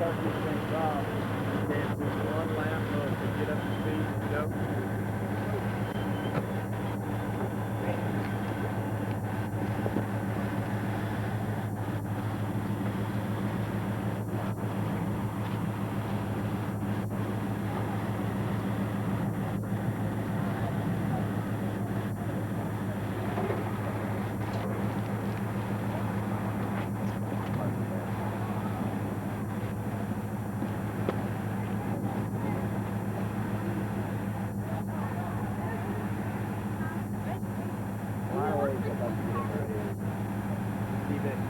start these things off, and just one lap to get up to speed and go.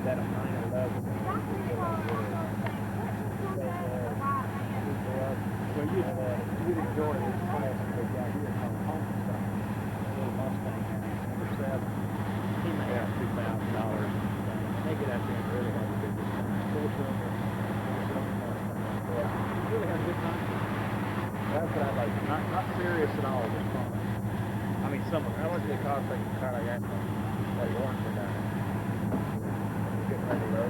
That a 911 well, you'd enjoy this class they got here called Home Stuff. A little Mustang number 7. He may have $2,000. They get out there and really have a good time. Four-cylinder Mustang. Really have a good time. That's what I like. Not serious at all, just fun. I mean, some of them. How much they cost like a car like that? That you want for that? Getting ready to load.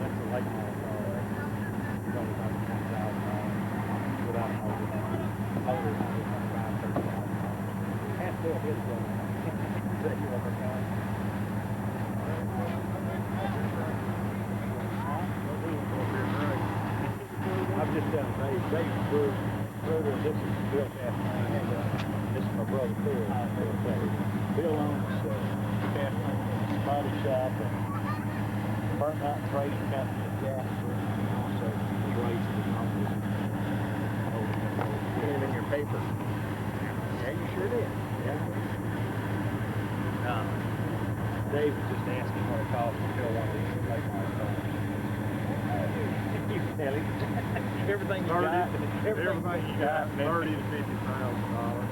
That's a late model car. It's only about $10,000 without a motor. The motor is only about $30,000. Can't still his one. Is that you ever car? I'm just telling Dave Bruder, this is Bill Castline, and this is my brother Phil. Bill owns Castline Body Shop and Burnt Out Trading Company of Jasper, and also raised the numbers. Put it in your paper. Yeah, you sure did. Yeah. Dave was just asking what it costs to fill one of these late model cars. You can tell him. Everything you got. Everything you got. $30,000 to $50,000.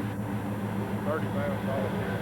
$30,000.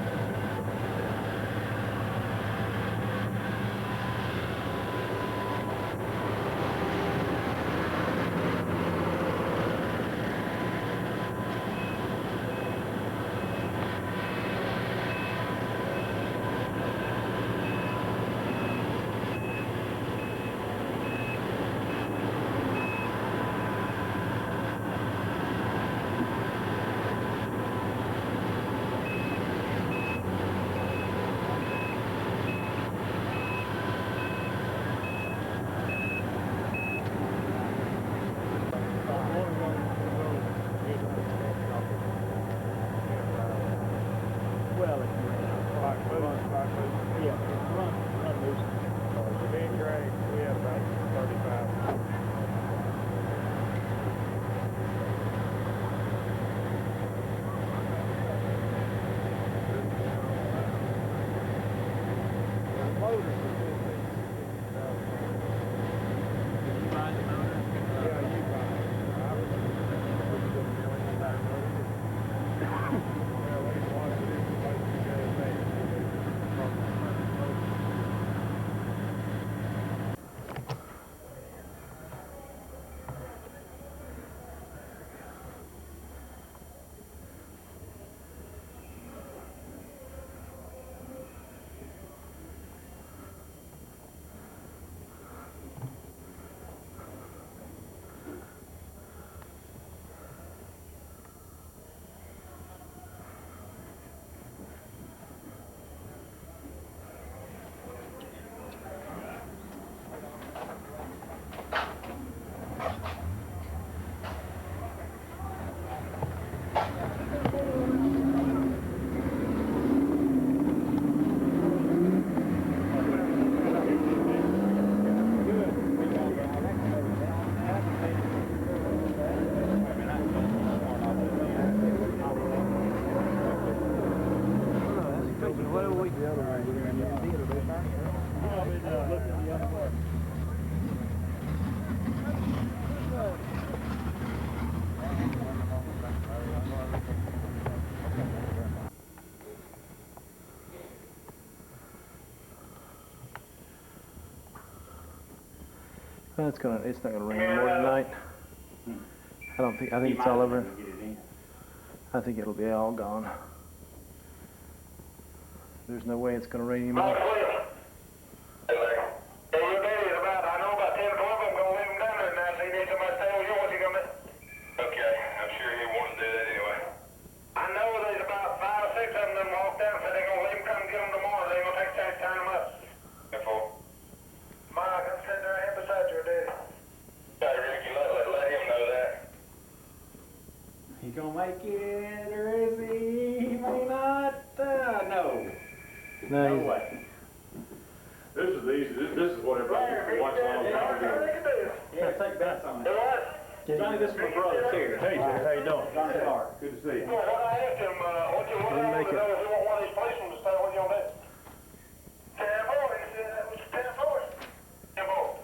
It's not gonna rain anymore tonight. I think it's all over. I think it'll be all gone. There's no way it's gonna rain anymore. I know about 10 or 12 of them going No, No he's- way. This is easy. This is what everybody watch on television. Yeah, take bets on it. Can Johnny, this is my brother, Terry. Hey, Terry, how you doing? Johnny Clark. Good to see you. Well, what I asked him, what you want Didn't make to it. know is he want one of these policemen to stay with you on that. 10-4, he said that was 10-4. 10-4.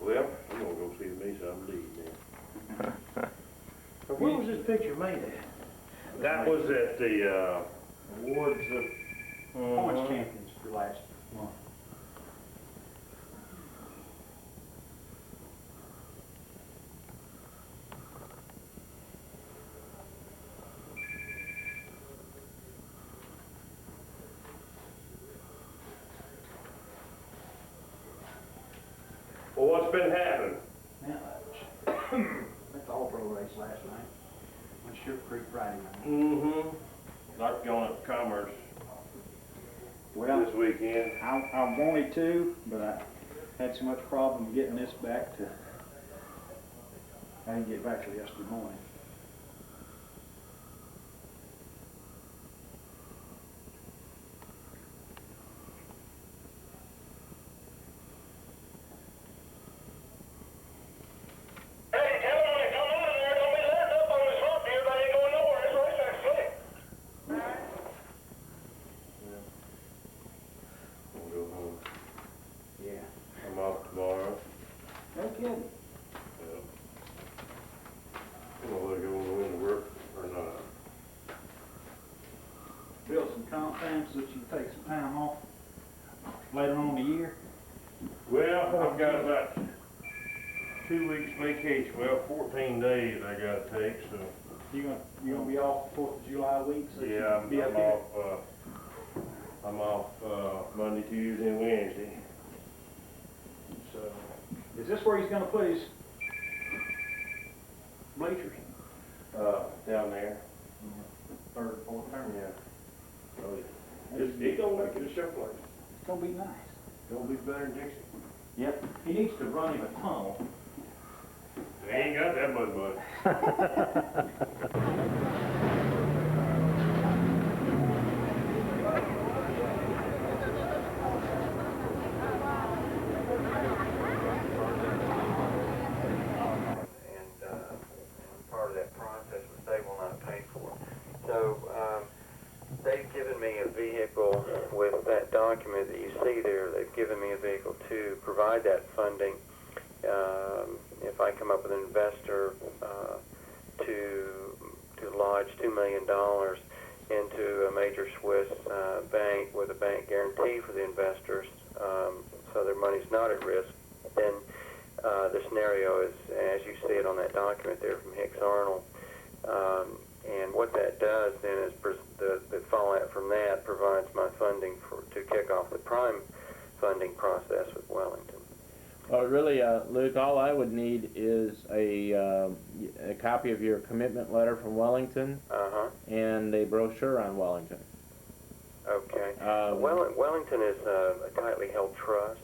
Well, I'm gonna go see the niece. I'm leaving now. Where was this picture made at? That was at the, Awards of points champions for last month. well, what's been happening? Now, that's the all-pro race last night. On Sugar Creek Friday night. Mm-hmm. Like going up to Commerce Well, this weekend. I wanted to, but I had so much problem getting this back to, I didn't get back till yesterday morning. Hey, tell him when they come out of there, don't be letting up on this hump here. They ain't going nowhere. This racetrack's slick. I'm gonna go home. Yeah. I'm off tomorrow. No kidding. Yeah. I'm gonna let it go into work or not. Build some comp time so that you can take some time off later on in the year. Well, I've got about 2 weeks vacation. Well, 14 days I gotta take, so. You gonna be off 4th of July week, so you Yeah, can be up I'm here? off, I'm off, Monday, Tuesday, and Wednesday. So, Is this where he's gonna put his bleachers? down there. Third, fourth term? Yeah. Oh, yeah. It's gonna make it a show place. It's gonna be nice. Gonna be better than Dixie. Yep. He needs to run him a tunnel. They ain't got that much money. and part of that process which they will not pay for. So they've given me a vehicle with that document that you see there. They've given me a vehicle to provide that funding. If I come up with an investor to lodge $2 million into a major Swiss bank with a bank guarantee for the investors, so their money's not at risk, then the scenario is, as you see it on that document there from Hicks Arnold, and what that does then is the fallout from that provides my funding to kick off the prime funding process with Wellington. Well, really, Luke, all I would need is a copy of your commitment letter from Wellington and a brochure on Wellington. Okay. Wellington is a tightly held trust,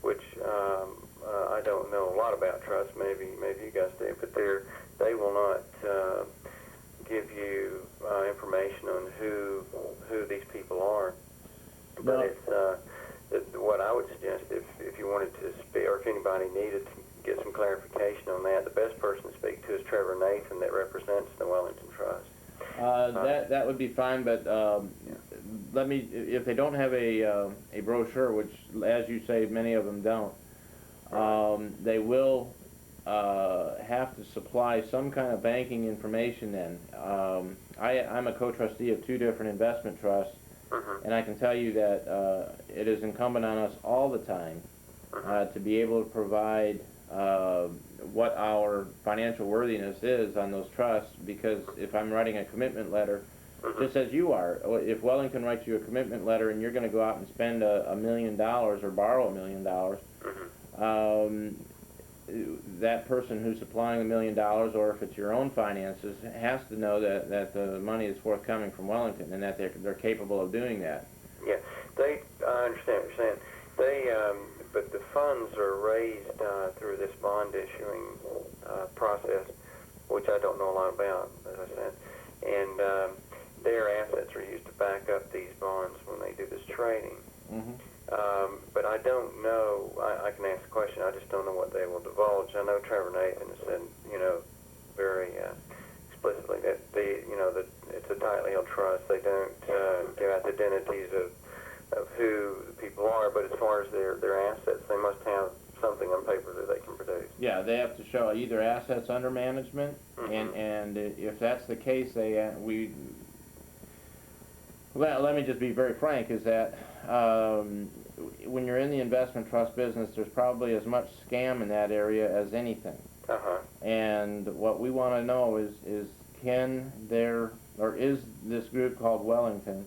which I don't know a lot about trust. Maybe you guys do, but they will not give you information on who these people are. But No. it's what I would suggest if you wanted to speak, or if anybody needed to get some clarification on that, the best person to speak to is Trevor Nathan, that represents the Wellington Trust. That would be fine, but let me, if they don't have a brochure, which, as you say, many of them don't, they will have to supply some kind of banking information then. I'm a co-trustee of 2 different investment trusts, and I can tell you that it is incumbent on us all the time to be able to provide what our financial worthiness is on those trusts, because if I'm writing a commitment letter, just as you are, if Wellington writes you a commitment letter and you're going to go out and spend $1 million or borrow $1 million, that person who's supplying $1 million, or if it's your own finances, has to know that the money is forthcoming from Wellington and that they're capable of doing that. Yeah, I understand what you're saying. But the funds are raised through this bond issuing process which I don't know a lot about, as I said. And their assets are used to back up these bonds when they do this trading. But I don't know, I can ask the question, I just don't know what they will divulge. I know Trevor Nathan has said, very explicitly that that it's a tightly held trust. They don't give out the identities of who the people are, but as far as their assets, they must have something on paper that they can produce. Yeah, they have to show either assets under management, and if that's the case, let me just be very frank, is that when you're in the investment trust business, there's probably as much scam in that area as anything. And what we want to know is is this group called Wellington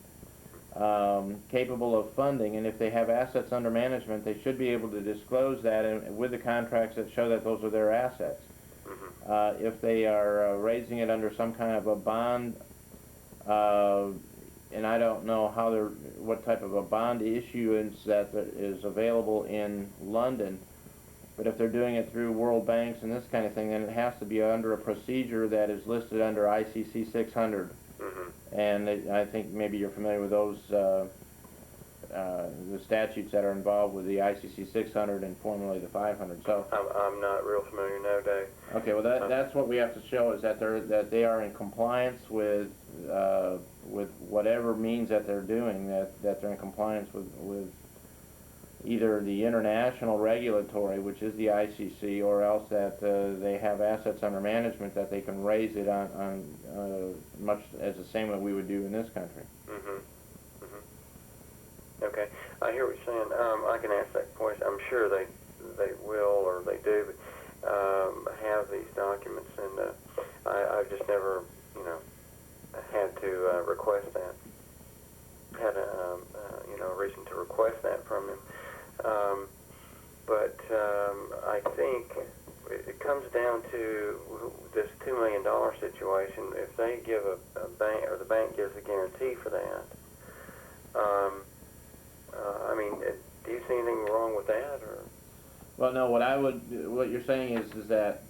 capable of funding, and if they have assets under management, they should be able to disclose that with the contracts that show that those are their assets. If they are raising it under some kind of a bond, and I don't know what type of a bond issuance that is available in London, but if they're doing it through world banks and this kind of thing, then it has to be under a procedure that is listed under ICC 600. And I think maybe you're familiar with those, the statutes that are involved with the ICC 600 and formerly the 500. So I'm not real familiar, no, Dave. Okay, well that's what we have to show, is that they are in compliance with whatever means that they're doing, that they're in compliance with either the international regulatory, which is the ICC, or else that they have assets under management that they can raise it on much as the same way we would do in this country. Okay, I hear what you're saying. I can ask that question. I'm sure they will, or they do, have these documents, and I've just never, had to request that. Had a reason to request that from them. But I think it comes down to this $2 million situation. If they give a bank, or the bank gives a guarantee for that, do you see anything wrong with that, or? Well, no. What you're saying is that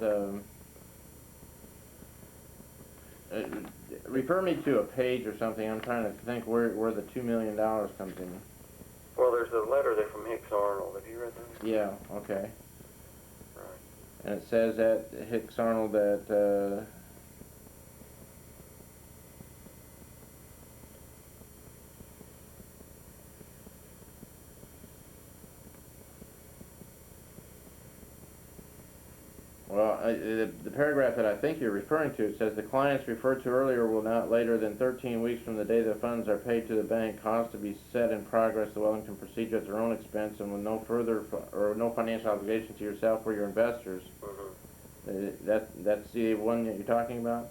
refer me to a page or something. I'm trying to think where the $2 million comes in. Well, there's a letter there from Hicks Arnold. Have you read that? Yeah. Okay. Right. And it says at Hicks Arnold that. Well, the paragraph that I think you're referring to, it says the clients referred to earlier will not later than 13 weeks from the day the funds are paid to the bank cause to be set in progress the Wellington procedure at their own expense and with no further no financial obligation to yourself or your investors. That's the one that you're talking about?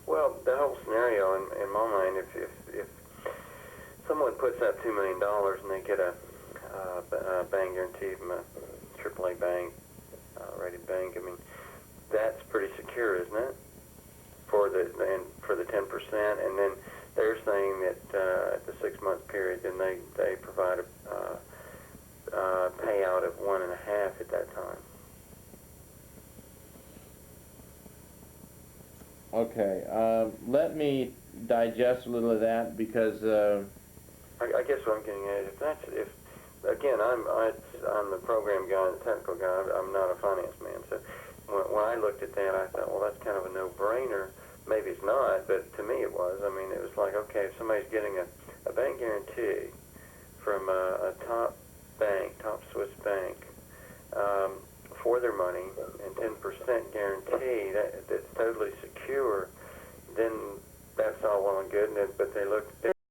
Well, the whole scenario in my mind, if someone puts out $2 million and they get a bank guarantee from a AAA bank, rated bank, that's pretty secure, isn't it? For the 10%, and then they're saying that at the 6-month period, then they provide a payout of 1.5 at that time. Okay, let me digest a little of that, because I guess what I'm getting at is again, I'm the program guy, the technical guy. I'm not a finance man. So when I looked at that, I thought, well, that's kind of a no-brainer. Maybe it's not, but to me it was. It was like, okay, if somebody's getting a bank guarantee from a top Swiss bank, for their money, and 10% guarantee, that's totally secure, then that's all well and good. But they look.